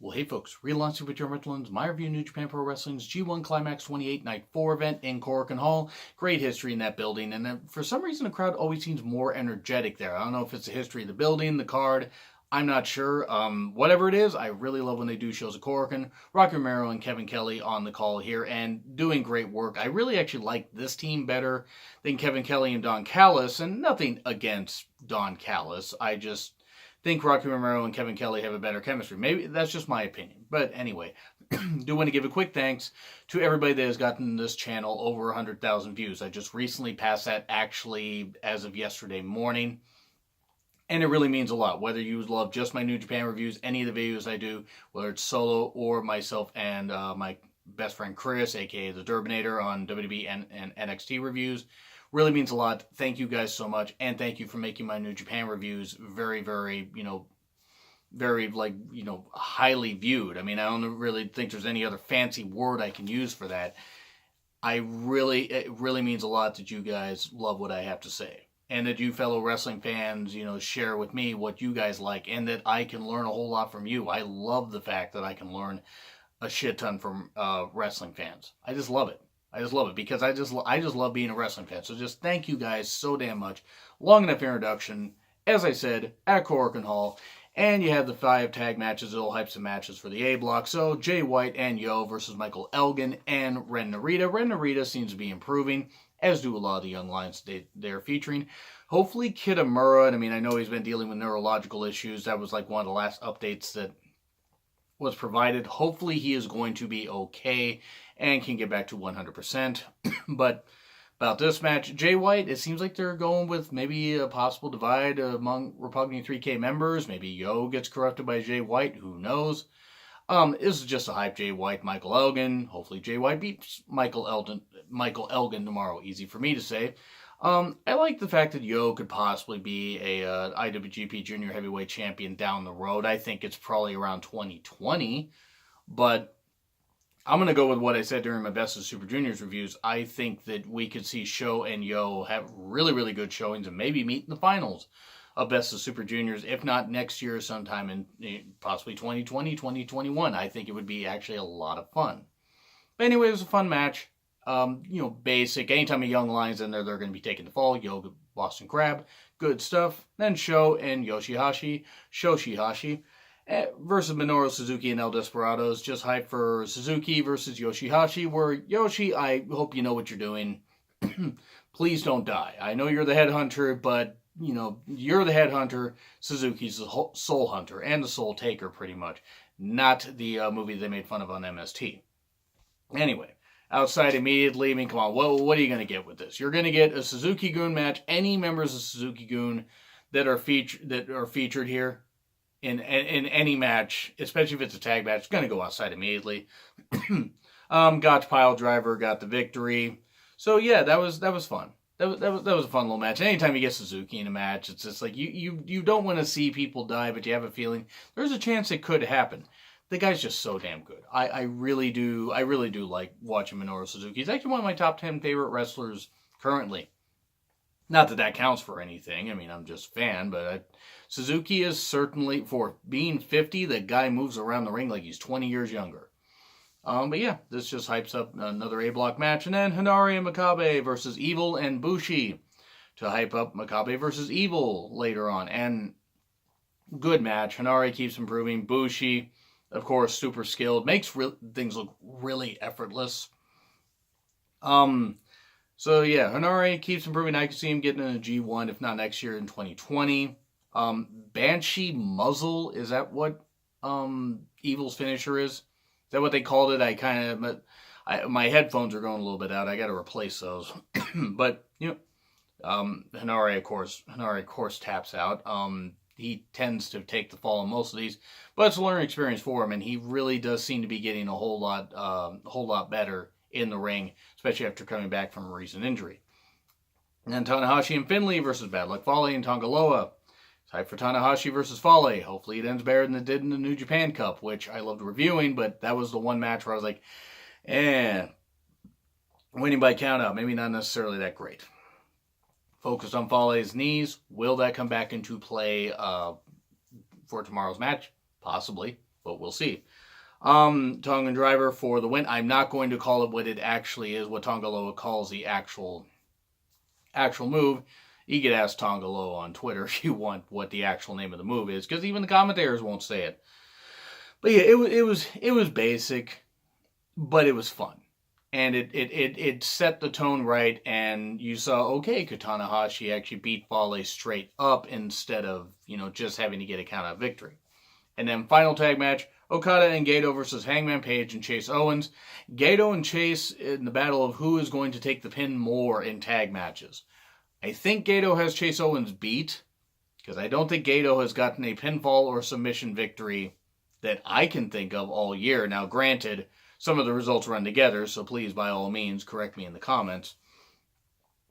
Well, hey folks, relaunching with Joe Mertlin's my review of New Japan Pro Wrestling's G1 Climax 28 Night 4 event in Korakuen Hall. Great history in that building, and for some reason the crowd always seems more energetic there. I don't know if it's the history of the building, the card, I'm not sure. Whatever it is, I really love when they do shows at Korakuen. Rocky Romero and Kevin Kelly on the call here and doing great work. I really actually like this team better than Kevin Kelly and Don Callis, and nothing against Don Callis. I just think Rocky Romero and Kevin Kelly have a better chemistry. Maybe that's just my opinion. But anyway, do want to give a quick thanks to everybody that has gotten this channel over 100,000 views. I just recently passed that actually as of yesterday morning. And it really means a lot. Whether you love just my New Japan reviews, any of the videos I do, whether it's solo or myself and my best friend Chris, aka the Durbinator, on WWE and NXT reviews, really means a lot. Thank you guys so much, and thank you for making my New Japan reviews very, very, very, highly viewed. I mean, I don't really think there's any other fancy word I can use for that. It really means a lot that you guys love what I have to say. And that you fellow wrestling fans, share with me what you guys like, and that I can learn a whole lot from you. I love the fact that I can learn a shit ton from wrestling fans. I just love it. I just love it because I just love being a wrestling fan. So just thank you guys so damn much. Long enough introduction. As I said, at Korakuen Hall. And you have the 5 tag matches. It'll hype some matches for the A block. So Jay White and Yo versus Michael Elgin and Ren Narita. Ren Narita seems to be improving, as do a lot of the young lions they're featuring. Hopefully Kitamura, I mean, I know he's been dealing with neurological issues. That was like one of the last updates that was provided. Hopefully he is going to be okay and can get back to 100%. But about this match, Jay White, it seems like they're going with maybe a possible divide among Repugnant 3K members. Maybe Yo gets corrupted by Jay White. Who knows? This is just a hype Jay White, Michael Elgin. Hopefully Jay White beats Michael Elgin tomorrow. Easy for me to say. I like the fact that Yo could possibly be a IWGP Junior Heavyweight Champion down the road. I think it's probably around 2020. But I'm going to go with what I said during my Best of Super Juniors reviews. I think that we could see Sho and Yo have really, really good showings and maybe meet in the finals of Best of Super Juniors, if not next year sometime in possibly 2020, 2021. I think it would be actually a lot of fun. But anyway, it was a fun match. Basic. Anytime a young lion's in there, they're going to be taking the fall. Yo, Boston Crab. Good stuff. Then Sho and Yoshihashi. Shoshihashi versus Minoru Suzuki and El Desperados. Just hype for Suzuki versus Yoshihashi, where Yoshi, I hope you know what you're doing. Please don't die. I know you're the headhunter, but you're the headhunter. Suzuki's the soul hunter and the soul taker, pretty much. Not the movie they made fun of on MST. Anyway, outside immediately, I mean, come on, what are you going to get with this? You're going to get a Suzuki-gun match. Any members of Suzuki-gun that are featured here in any match, especially if it's a tag match, it's going to go outside immediately. Gotch Pile Driver got the victory. So yeah, that was fun. That was a fun little match. Anytime you get Suzuki in a match, it's just like you don't want to see people die, but you have a feeling there's a chance it could happen. The guy's just so damn good. I really do like watching Minoru Suzuki. He's actually one of my top 10 favorite wrestlers currently. Not that counts for anything. I mean, I'm just a fan, but Suzuki is certainly, for being 50, the guy moves around the ring like he's 20 years younger. But yeah, this just hypes up another A-block match. And then Hanare and Makabe versus Evil and Bushi to hype up Makabe versus Evil later on. And good match. Hanare keeps improving. Bushi, of course, super skilled. Makes things look really effortless. So yeah, Hanare keeps improving. I can see him getting in a G1, if not next year in 2020. Banshee Muzzle, is that what Evil's finisher is? Is that what they called it? My headphones are going a little bit out. I got to replace those. But Hanare of course taps out. He tends to take the fall on most of these, but it's a learning experience for him, and he really does seem to be getting a whole lot better in the ring, especially after coming back from a recent injury. And then Tanahashi and Finlay versus Bad Luck Fale and Tongaloa. Time for Tanahashi versus Fale. Hopefully it ends better than it did in the New Japan Cup, which I loved reviewing, but that was the one match where I was like, winning by countout, maybe not necessarily that great. Focused on Fale's knees. Will that come back into play for tomorrow's match? Possibly. but we'll see. Tongan Driver for the win. I'm not going to call it what it actually is, what Tonga Loa calls the actual move. You could ask Tonga Loa on Twitter if you want what the actual name of the move is, because even the commentators won't say it. But yeah, it was basic, but it was fun. And it set the tone right, and you saw, okay, Katanahashi actually beat Fale straight up instead of, just having to get a count out victory. And then final tag match, Okada and Goto versus Hangman Page and Chase Owens. Goto and Chase in the battle of who is going to take the pin more in tag matches. I think Goto has Chase Owens beat, because I don't think Goto has gotten a pinfall or submission victory that I can think of all year. Now, granted, some of the results run together, so please, by all means, correct me in the comments.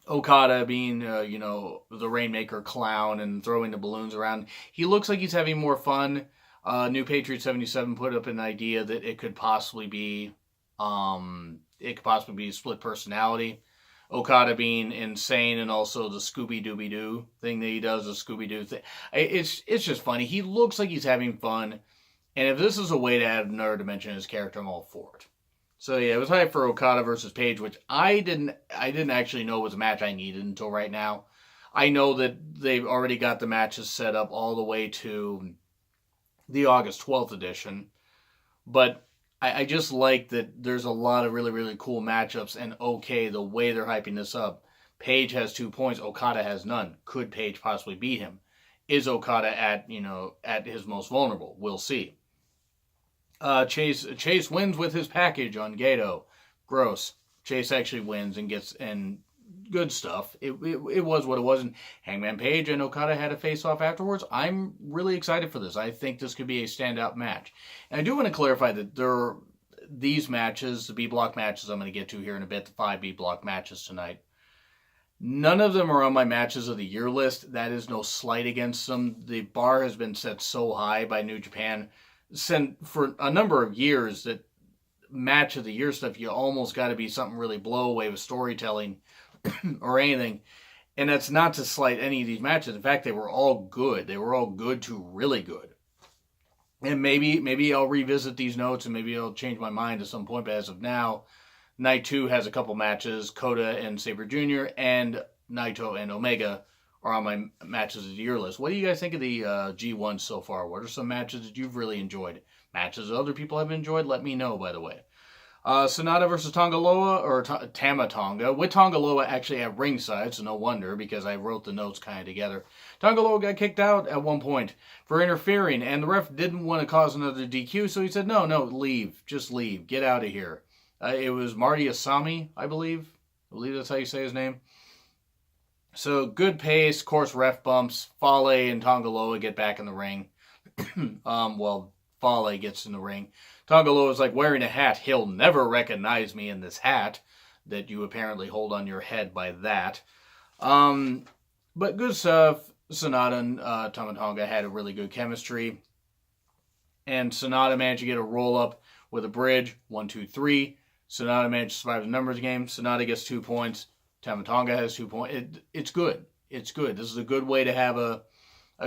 Okada being, the Rainmaker clown and throwing the balloons around. He looks like he's having more fun. New Patriot 77 put up an idea that it could possibly be split personality. Okada being insane, and also the Scooby-Dooby-Doo thing that he does, the Scooby-Doo thing. It's just funny. He looks like he's having fun. And if this is a way to add another dimension in his character, I'm all for it. So yeah, it was hype for Okada versus Page, which I didn't actually know was a match I needed until right now. I know that they've already got the matches set up all the way to the August 12th edition. But I just like that there's a lot of really, really cool matchups, and okay, the way they're hyping this up. Page has 2 points, Okada has none. Could Page possibly beat him? Is Okada at his most vulnerable? We'll see. Chase wins with his package on Goto. Gross. Chase actually wins and gets good stuff. It was what it was. And Hangman Page and Okada had a face-off afterwards. I'm really excited for this. I think this could be a standout match. And I do want to clarify that these matches, the B-block matches I'm going to get to here in a bit, the 5 B-block matches tonight, none of them are on my matches of the year list. That is no slight against them. The bar has been set so high by New Japan for a number of years that match of the year stuff, you almost got to be something really blow away with storytelling or anything. And that's not to slight any of these matches. In fact, they were all good. They were all good to really good. And maybe I'll revisit these notes and maybe I'll change my mind at some point. But as of now, Night 2 has a couple matches. Kota and Sabre Jr. and Naito and Omega are on my matches of the year list. What do you guys think of the G1 so far? What are some matches that you've really enjoyed? Matches that other people have enjoyed? Let me know, by the way. Sonata versus Tonga Loa, or Tama Tonga, with Tonga Loa actually at ringside, so no wonder, because I wrote the notes kind of together. Tonga Loa got kicked out at one point for interfering, and the ref didn't want to cause another DQ, so he said, no, leave. Just leave. Get out of here. It was Marty Asami, I believe. I believe that's how you say his name. So, good pace, of course, ref bumps. Fale and Tonga Loa get back in the ring. Fale gets in the ring. Tonga Loa is like wearing a hat. He'll never recognize me in this hat that you apparently hold on your head by that. But good stuff. Sonata and Tama Tonga had a really good chemistry. And Sonata managed to get a roll-up with a bridge. 1, 2, 3. Sonata managed to survive the numbers game. Sonata gets 2 points. Tama Tonga has 2 points. It's good. It's good. This is a good way to have a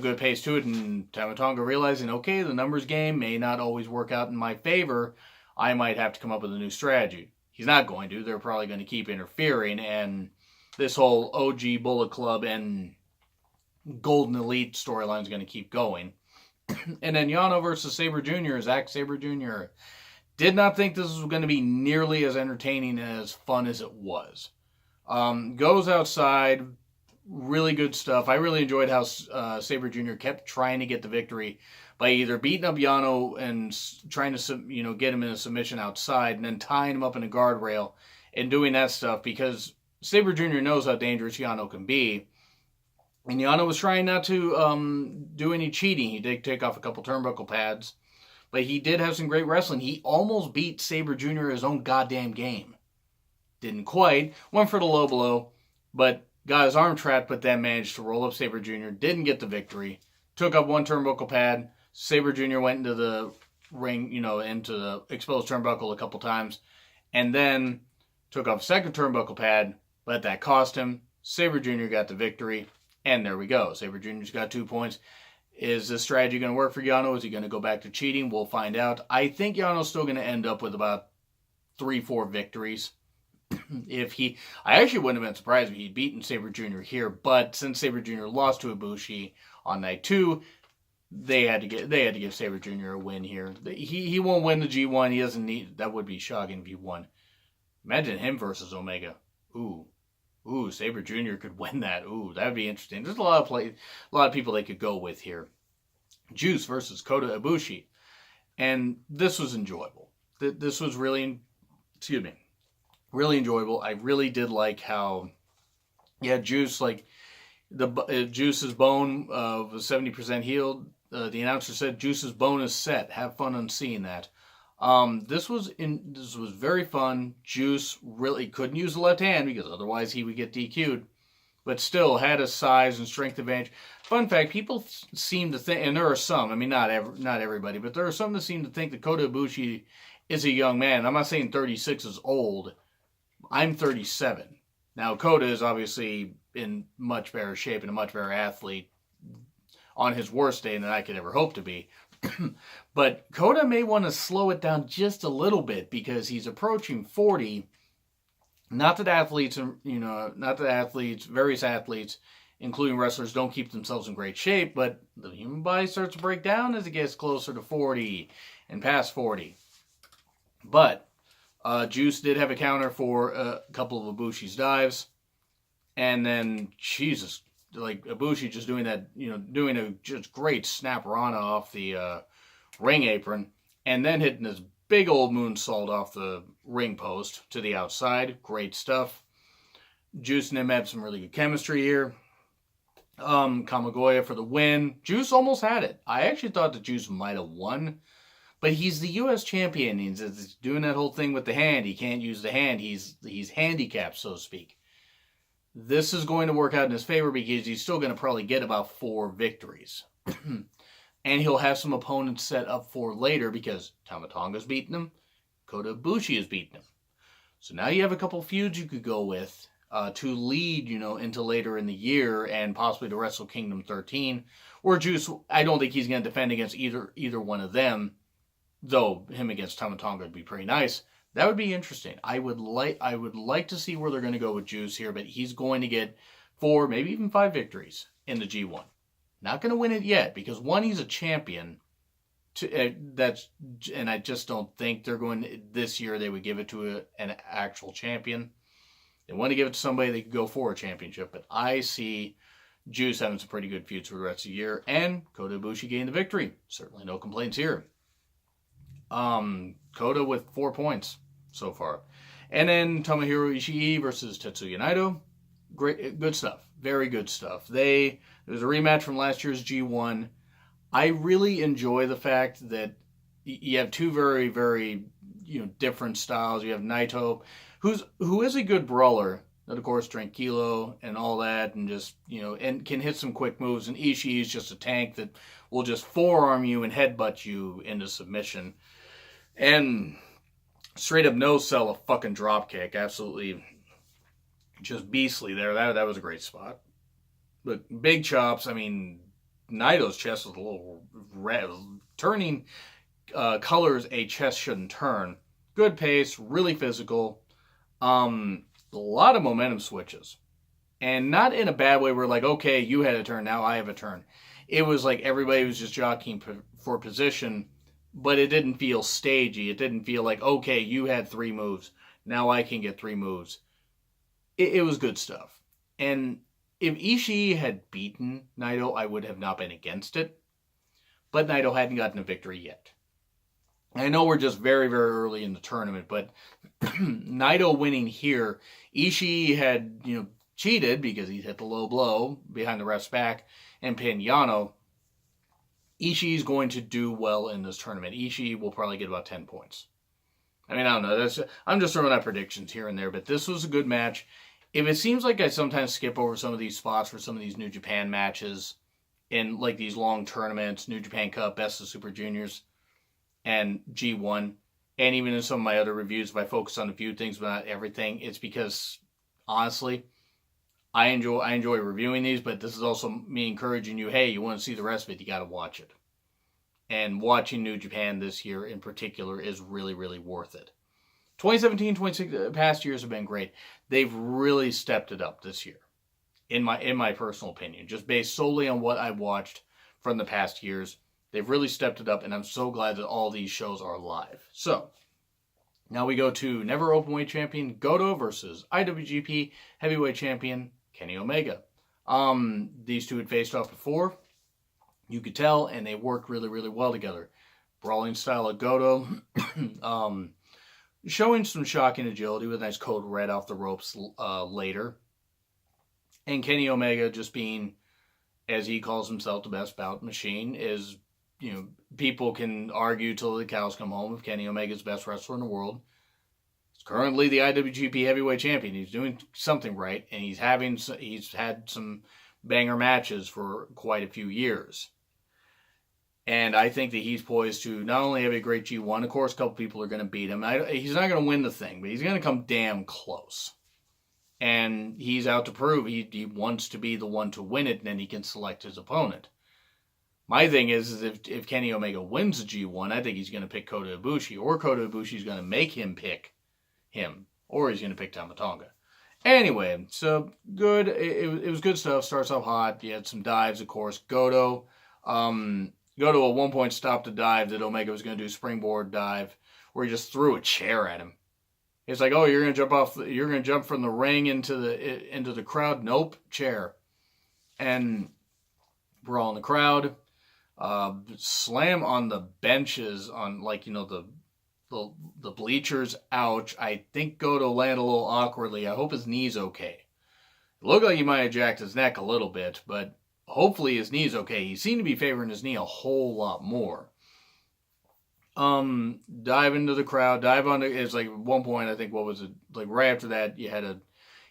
good pace to it. And Tama Tonga realizing, okay, the numbers game may not always work out in my favor. I might have to come up with a new strategy. He's not going to. They're probably going to keep interfering. And this whole OG Bullet Club and Golden Elite storyline is going to keep going. And then Yano versus Sabre Jr., Zack Sabre Jr. Did not think this was going to be nearly as entertaining and as fun as it was. Goes outside, really good stuff. I really enjoyed how Sabre Jr. kept trying to get the victory by either beating up Yano and trying to get him in a submission outside, and then tying him up in a guardrail and doing that stuff, because Sabre Jr. knows how dangerous Yano can be. And Yano was trying not to do any cheating. He did take off a couple turnbuckle pads, but he did have some great wrestling. He almost beat Sabre Jr. his own goddamn game. Didn't quite. Went for the low blow, but got his arm trapped, but then managed to roll up Sabre Jr. Didn't get the victory. Took up one turnbuckle pad. Sabre Jr. went into the ring, into the exposed turnbuckle a couple times, and then took off a second turnbuckle pad, but that cost him. Sabre Jr. got the victory, and there we go. Sabre Jr.'s got 2 points. Is this strategy going to work for Yano? Is he going to go back to cheating? We'll find out. I think Yano's still going to end up with about 3-4 victories. I actually wouldn't have been surprised if he'd beaten Sabre Jr. here, but since Sabre Jr. lost to Ibushi on night 2, they had to give Sabre Jr. a win here. He won't win the G1. He doesn't need. That would be shocking if he won. Imagine him versus Omega. Ooh, Sabre Jr. could win that. Ooh, that would be interesting. There's a lot of people they could go with here. Juice versus Kota Ibushi, and this was enjoyable. This was really enjoyable. I really did like how, Juice, like Juice's bone was 70% healed. The announcer said Juice's bone is set. Have fun on seeing that. This was very fun. Juice really couldn't use the left hand because otherwise he would get DQ'd, but still had a size and strength advantage. Fun fact: people seem to think, and there are some. I mean, not everybody, but there are some that seem to think that Kota Ibushi is a young man. I'm not saying 36 is old. I'm 37. Now, Kota is obviously in much better shape and a much better athlete on his worst day than I could ever hope to be. But Kota may want to slow it down just a little bit because he's approaching 40. Not that various athletes, including wrestlers, don't keep themselves in great shape, but the human body starts to break down as it gets closer to 40 and past 40. But Juice did have a counter for a couple of Ibushi's dives. And then, Jesus, like Ibushi just doing that, doing a just great snap Rana off the ring apron. And then hitting this big old moonsault off the ring post to the outside. Great stuff. Juice and him had some really good chemistry here. Kamigoya for the win. Juice almost had it. I actually thought that Juice might have won. But he's the U.S. champion. He's doing that whole thing with the hand. He can't use the hand. He's handicapped, so to speak. This is going to work out in his favor because he's still going to probably get about 4 victories. And he'll have some opponents set up for later because Tama Tonga's beaten him. Kota Ibushi has beaten him. So now you have a couple feuds you could go with to lead, into later in the year and possibly to Wrestle Kingdom 13. Where Juice, I don't think he's going to defend against either one of them. Though him against Tama Tonga would be pretty nice. That would be interesting. I would like to see where they're going to go with Juice here, but he's going to get 4, maybe even 5 victories in the G1. Not going to win it yet because one, he's a champion. And I just don't think they're going this year. They would give it to an actual champion. They want to give it to somebody that could go for a championship, but I see Juice having some pretty good feuds for the rest of the year, and Kota Ibushi gained the victory. Certainly no complaints here. Kota with 4 points so far. And then Tomohiro Ishii versus Tetsuya Naito. Great, good stuff. Very good stuff. There was a rematch from last year's G1. I really enjoy the fact that you have 2 very, very, different styles. You have Naito, who is a good brawler, and of course tranquilo and all that, and just, and can hit some quick moves. And Ishii is just a tank that will just forearm you and headbutt you into submission. And straight up no sell a fucking drop kick. Absolutely just beastly there. That was a great spot. But big chops. I mean, Naito's chest was a little red. Turning colors a chest shouldn't turn. Good pace, really physical. A lot of momentum switches. And not in a bad way where like, okay, you had a turn, now I have a turn. It was like everybody was just jockeying for position. But it didn't feel stagey. It didn't feel like, okay, you had 3 moves. Now I can get 3 moves. It was good stuff. And if Ishii had beaten Naito, I would have not been against it. But Naito hadn't gotten a victory yet. I know we're just very, very early in the tournament, but Naito winning here, Ishii had, cheated because he hit the low blow behind the ref's back and pinned Yano. Ishii's going to do well in this tournament. Ishii will probably get about 10 points. I mean, I don't know. I'm just throwing out predictions here and there, but this was a good match. If it seems like I sometimes skip over some of these spots for some of these New Japan matches in like these long tournaments, New Japan Cup, Best of Super Juniors, and G1, and even in some of my other reviews, if I focus on a few things but not everything, it's because, honestly, I enjoy reviewing these, but this is also me encouraging you, hey, you want to see the rest of it, you got to watch it. And watching New Japan this year in particular is really, really worth it. 2017, 2016, past years have been great. They've really stepped it up this year, in my personal opinion. Just based solely on what I've watched from the past years, they've really stepped it up, and I'm so glad that all these shows are live. So, now we go to Never Openweight Champion Goto versus IWGP Heavyweight Champion Kenny Omega. These two had faced off before. You could tell, and they worked really, really well together. Brawling style of Goto. Showing some shocking agility with a nice code red off the ropes later. And Kenny Omega just being, as he calls himself, the best bout machine. Is, people can argue till the cows come home if Kenny Omega's the best wrestler in the world. He's currently the IWGP Heavyweight Champion. He's doing something right, and he's had some banger matches for quite a few years. And I think that he's poised to not only have a great G1, of course, a couple people are going to beat him. He's not going to win the thing, but he's going to come damn close. And he's out to prove he wants to be the one to win it, and then he can select his opponent. My thing is if Kenny Omega wins the G1, I think he's going to pick Kota Ibushi, or Kota Ibushi's going to make him pick him, or he's going to pick Tama Tonga. Anyway, so good. It was good stuff. Starts off hot. You had some dives, of course. Goto at one point stopped a dive that Omega was going to do, springboard dive, where he just threw a chair at him. It's like, oh, you're going to jump from the ring into the crowd. Nope, chair. And brawl in the crowd. Slam on the benches on the bleachers. Ouch. I think Goto landed a little awkwardly. I hope his knee's okay. It looked like he might have jacked his neck a little bit, but hopefully his knee's okay. He seemed to be favoring his knee a whole lot more. Dive into the crowd. It's like at one point, I think, what was it? Like right after that, you had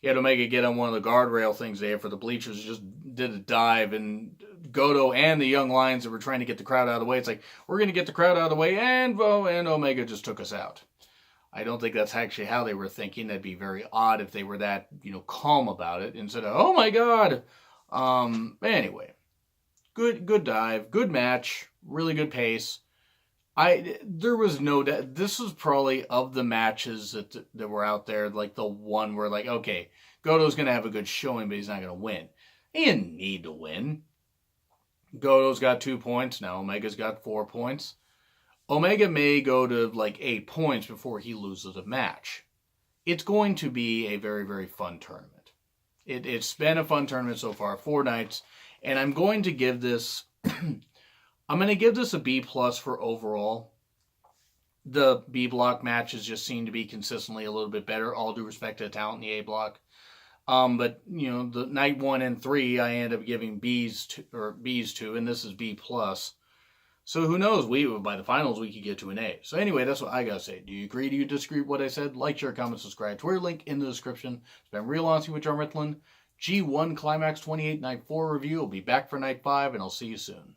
Omega get on one of the guardrail things they have for the bleachers. Just did a dive, and Goto and the Young Lions that were trying to get the crowd out of the way. It's like, we're going to get the crowd out of the way, and Omega just took us out. I don't think that's actually how they were thinking. That'd be very odd if they were that, calm about it instead of, oh my God. Anyway, good dive, good match, really good pace. There was no doubt, this was probably of the matches that were out there, like the one where like, okay, Goto's going to have a good showing, but he's not going to win. He didn't need to win. Goto's got 2 points. Now Omega's got 4 points. Omega may go to like 8 points before he loses a match. It's going to be a very, very fun tournament. It's been a fun tournament so far, 4 nights, and I'm going to give this a B+ for overall. The B block matches just seem to be consistently a little bit better, all due respect to the talent in the A block. But the night 1 and 3 I end up giving B's to, and this is B+. So who knows? By the finals we could get to an A. So anyway, that's what I gotta say. Do you agree? Do you disagree with what I said? Like, share, comment, subscribe. Twitter link in the description. It's been Real Honesty with John Rittland. G1 Climax 28 Night 4 review. I'll be back for Night 5, and I'll see you soon.